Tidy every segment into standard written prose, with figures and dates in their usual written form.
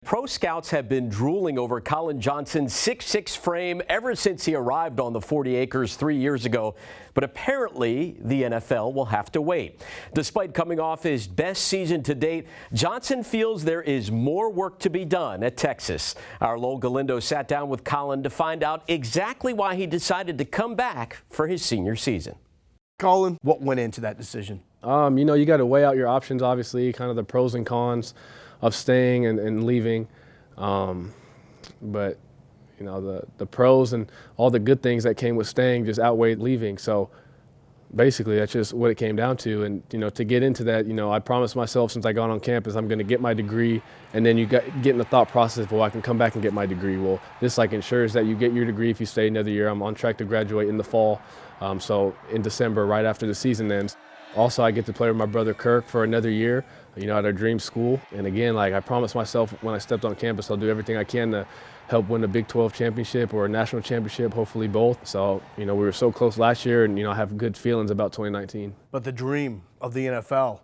Pro scouts have been drooling over Collin Johnson's 6'6" frame ever since he arrived on the 40 acres 3 years ago. But apparently, the NFL will have to wait. Despite coming off his best season to date, Johnson feels there is more work to be done at Texas. Our Lowell Galindo sat down with Collin to find out exactly why he decided to come back for his senior season. Collin, what went into that decision? You got to weigh out your options, obviously, kind of the pros and cons of staying and leaving. But the pros and all the good things that came with staying just outweighed leaving. So basically that's just what it came down to. And to get into that, I promised myself since I got on campus I'm going to get my degree, and then you get in the thought process of, well, I can come back and get my degree. Well, this ensures that you get your degree if you stay another year. I'm on track to graduate in the fall, so in December, right after the season ends. Also, I get to play with my brother Kirk for another year, at our dream school. And again, I promised myself when I stepped on campus, I'll do everything I can to help win a Big 12 championship or a national championship, hopefully both. So, we were so close last year, and, I have good feelings about 2019. But the dream of the NFL,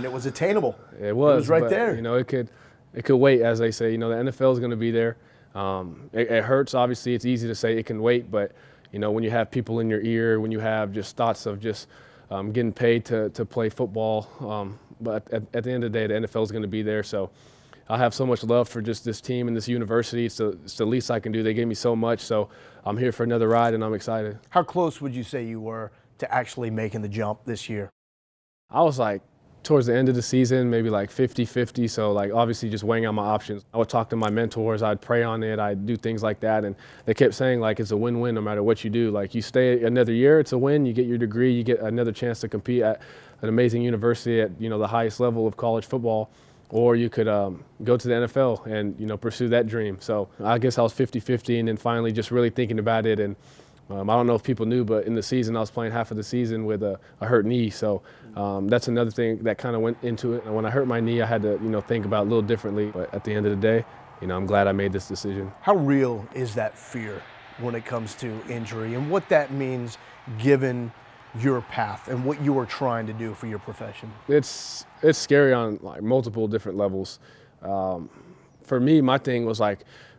it was attainable. It was right there. It could wait, as they say. The NFL is going to be there. It hurts, obviously. It's easy to say it can wait, but, when you have people in your ear, when you have just thoughts of just getting paid to play football. But at the end of the day, the NFL is going to be there. So I have so much love for just this team and this university. It's the least I can do. They gave me so much. So I'm here for another ride, and I'm excited. How close would you say you were to actually making the jump this year? I was towards the end of the season, maybe 50-50. So obviously just weighing out my options. I would talk to my mentors. I'd pray on it. I'd do things like that. And they kept saying it's a win-win no matter what you do. You stay another year, it's a win. You get your degree. You get another chance to compete at an amazing university at, the highest level of college football. Or you could go to the NFL and, pursue that dream. So I guess I was 50-50, and then finally just really thinking about it. And I don't know if people knew, but in the season I was playing half of the season with a hurt knee. So that's another thing that kind of went into it. And when I hurt my knee, I had to, think about it a little differently. But at the end of the day, I'm glad I made this decision. How real is that fear when it comes to injury, and what that means given your path and what you were trying to do for your profession? It's scary on multiple different levels. For me, my thing was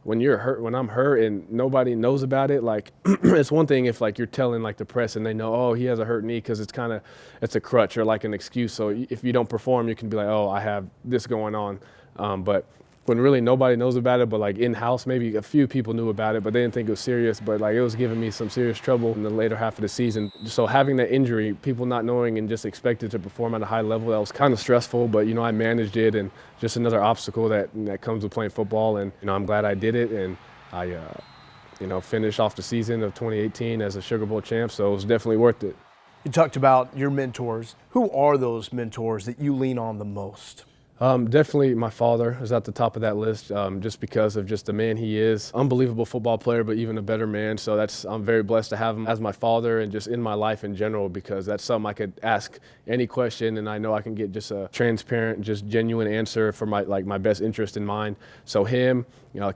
when you're hurt, when I'm hurt and nobody knows about it, it's one thing if you're telling the press and they know, oh, he has a hurt knee, because it's a crutch or an excuse. So if you don't perform, you can be oh, I have this going on. But when really nobody knows about it, but in-house, maybe a few people knew about it, but they didn't think it was serious. But it was giving me some serious trouble in the later half of the season. So having that injury, people not knowing and just expected to perform at a high level, that was kind of stressful. But I managed it, and just another obstacle that comes with playing football. And I'm glad I did it, and I finished off the season of 2018 as a Sugar Bowl champ. So it was definitely worth it. You talked about your mentors. Who are those mentors that you lean on the most? Definitely my father is at the top of that list, just because of just the man he is. Unbelievable football player, but even a better man. So I'm very blessed to have him as my father and just in my life in general, because that's something I could ask any question and I know I can get just a transparent, just genuine answer for my best interest in mind. So him,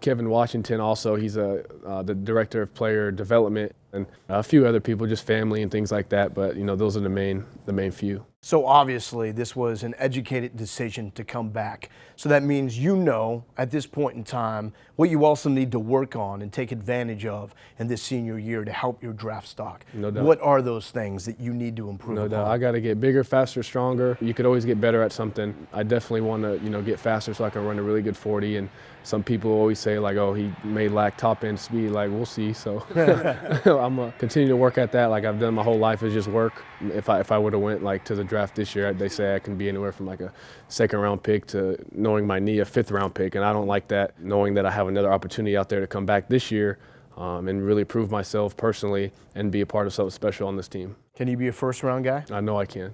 Kevin Washington also, he's the director of player development, and a few other people, just family and things like that. But those are the main few. So obviously this was an educated decision to come back. So that means at this point in time what you also need to work on and take advantage of in this senior year to help your draft stock. No doubt. What are those things that you need to improve upon? No doubt. I got to get bigger, faster, stronger. You could always get better at something. I definitely want to get faster so I can run a really good 40. And some people always say oh, he may lack top end speed. We'll see. So I'm gonna continue to work at that. I've done my whole life, is just work. If I would have went to the draft this year, they say I can be anywhere from a second round pick to, knowing my knee, a fifth round pick, and I don't like that. Knowing that I have another opportunity out there to come back this year and really prove myself personally and be a part of something special on this team. Can you be a first round guy? I know I can.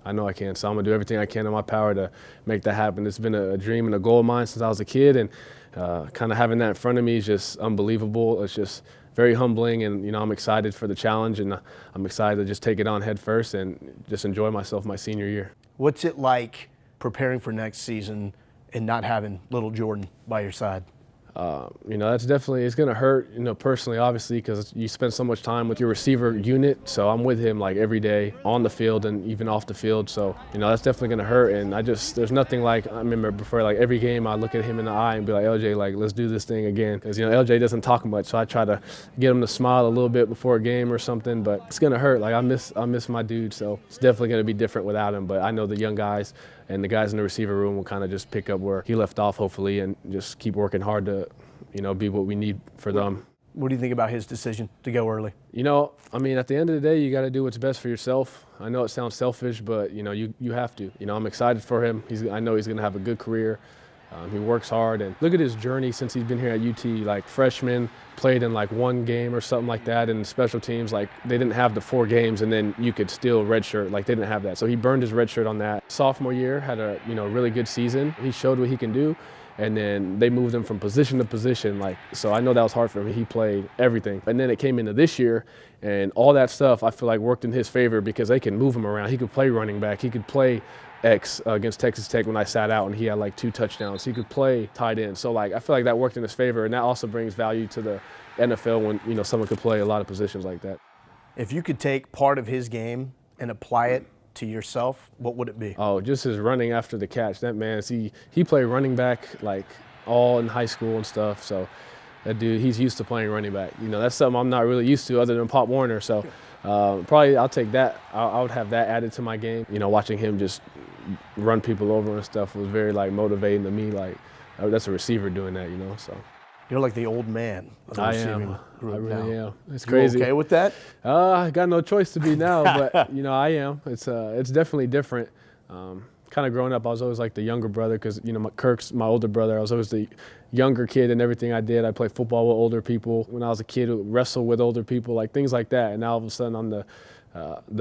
So I'm gonna do everything I can in my power to make that happen. It's been a dream and a goal of mine since I was a kid, and kind of having that in front of me is just unbelievable. It's just very humbling, and I'm excited for the challenge, and I'm excited to just take it on head first and just enjoy myself my senior year. What's it like preparing for next season and not having little Jordyn by your side? That's definitely, it's going to hurt, personally, obviously, because you spend so much time with your receiver unit. So I'm with him like every day on the field and even off the field. So, that's definitely going to hurt. And there's nothing like, I remember before, like every game I look at him in the eye and be like, LJ, like, let's do this thing again. Because, LJ doesn't talk much. So I try to get him to smile a little bit before a game or something. But it's going to hurt. Like I miss my dude. So it's definitely going to be different without him. But I know the young guys and the guys in the receiver room will kind of just pick up where he left off, hopefully, and just keep working hard to, be what we need for them. What do you think about his decision to go early? At the end of the day, you got to do what's best for yourself. I know it sounds selfish, but, you have to. I'm excited for him. I know he's going to have a good career. He works hard. And look at his journey since he's been here at UT. Like, freshman, played in, like, one game or something like that. And special teams, like, they didn't have the 4 games, and then you could still redshirt. Like, they didn't have that. So he burned his redshirt on that. Sophomore year, had a, really good season. He showed what he can do. And then they moved him from position to position. So I know that was hard for him. He played everything. And then it came into this year, and all that stuff I feel like worked in his favor because they can move him around. He could play running back. He could play X against Texas Tech when I sat out and he had like 2 touchdowns. He could play tight end. So I feel like that worked in his favor, and that also brings value to the NFL when someone could play a lot of positions like that. If you could take part of his game and apply it to yourself, what would it be? Oh, just his running after the catch. That man, he played running back like all in high school and stuff. So that dude, he's used to playing running back. That's something I'm not really used to other than Pop Warner. So probably I'll take that. I would have that added to my game. Watching him just run people over and stuff was very motivating to me. That's a receiver doing that, So. You're like the old man of the receiving group. I really am. It's You crazy. okay with that? I got no choice to be now, but I am. It's definitely different. Kind of growing up, I was always like the younger brother because Kirk's my older brother. I was always the younger kid in everything I did. I played football with older people. When I was a kid, I would wrestle with older people, like things like that. And now all of a sudden, I'm the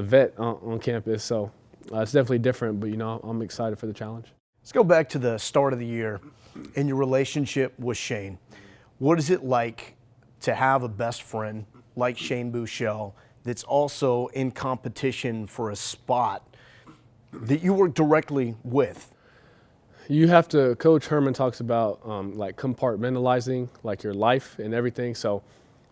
vet on campus. So it's definitely different, but I'm excited for the challenge. Let's go back to the start of the year and your relationship with Shane. What is it like to have a best friend like Shane Buechele that's also in competition for a spot that you work directly with? You have to, Coach Herman talks about compartmentalizing your life and everything. So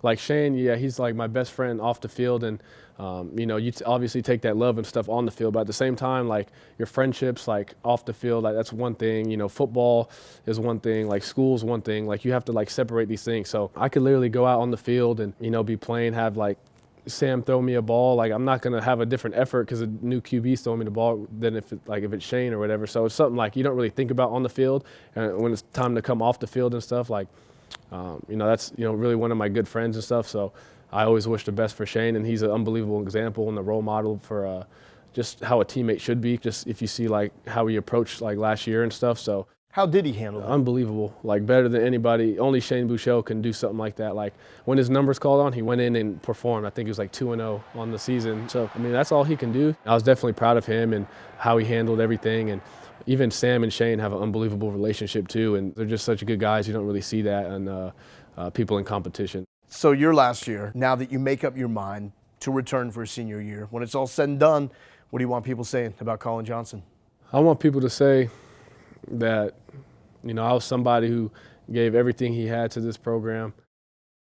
like Shane, yeah, he's like my best friend off the field, and you obviously take that love and stuff on the field, but at the same time, your friendships, off the field, that's one thing. Football is one thing, school's one thing. You have to separate these things. So I could literally go out on the field and be playing, have Sam throw me a ball. I'm not gonna have a different effort because a new QB's throwing me the ball than if it's Shane or whatever. So it's something you don't really think about on the field, and when it's time to come off the field and stuff, that's really one of my good friends and stuff. So I always wish the best for Shane, and he's an unbelievable example and a role model for just how a teammate should be. Just if you see how he approached last year and stuff. So how did he handle that? Unbelievable, better than anybody. Only Shane Buechele can do something like that. When his numbers called on, he went in and performed. I think he was 2-0 on the season. So that's all he can do. I was definitely proud of him and how he handled everything. And even Sam and Shane have an unbelievable relationship too, and they're just such good guys. You don't really see that in people in competition. So your last year, now that you make up your mind to return for a senior year, when it's all said and done, what do you want people saying about Collin Johnson? I want people to say that, I was somebody who gave everything he had to this program.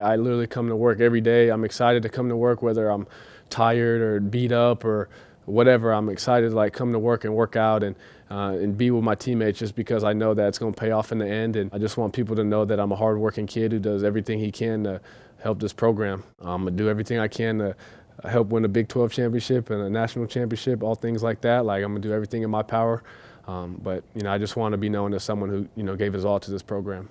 I literally come to work every day. I'm excited to come to work, whether I'm tired or beat up or whatever. I'm excited to come to work and work out and be with my teammates just because I know that it's going to pay off in the end. And I just want people to know that I'm a hardworking kid who does everything he can to help this program. I'm going to do everything I can to help win a Big 12 championship and a national championship, all things like that. I'm going to do everything in my power. But I just want to be known as someone who, gave his all to this program.